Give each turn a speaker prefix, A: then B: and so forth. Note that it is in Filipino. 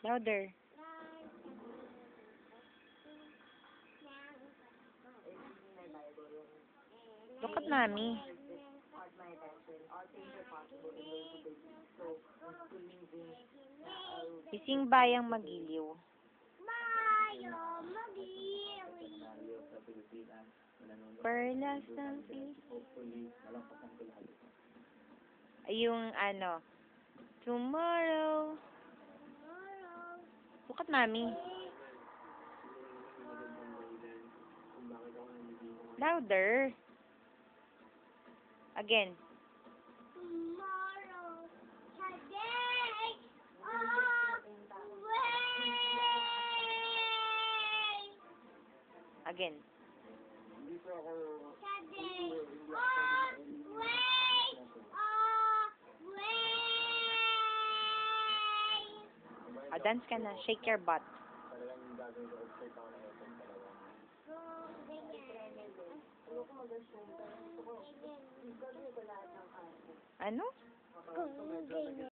A: Louder. Look at mommy. Ising bayang magiliw. Perlas ng yung ano, tomorrow. Look at mommy. Louder. Again.
B: Tomorrow, today, always.
A: Again.
B: Today, always, always.
A: Dance ka na. Shake your butt. Ano?
B: Kung ganyan.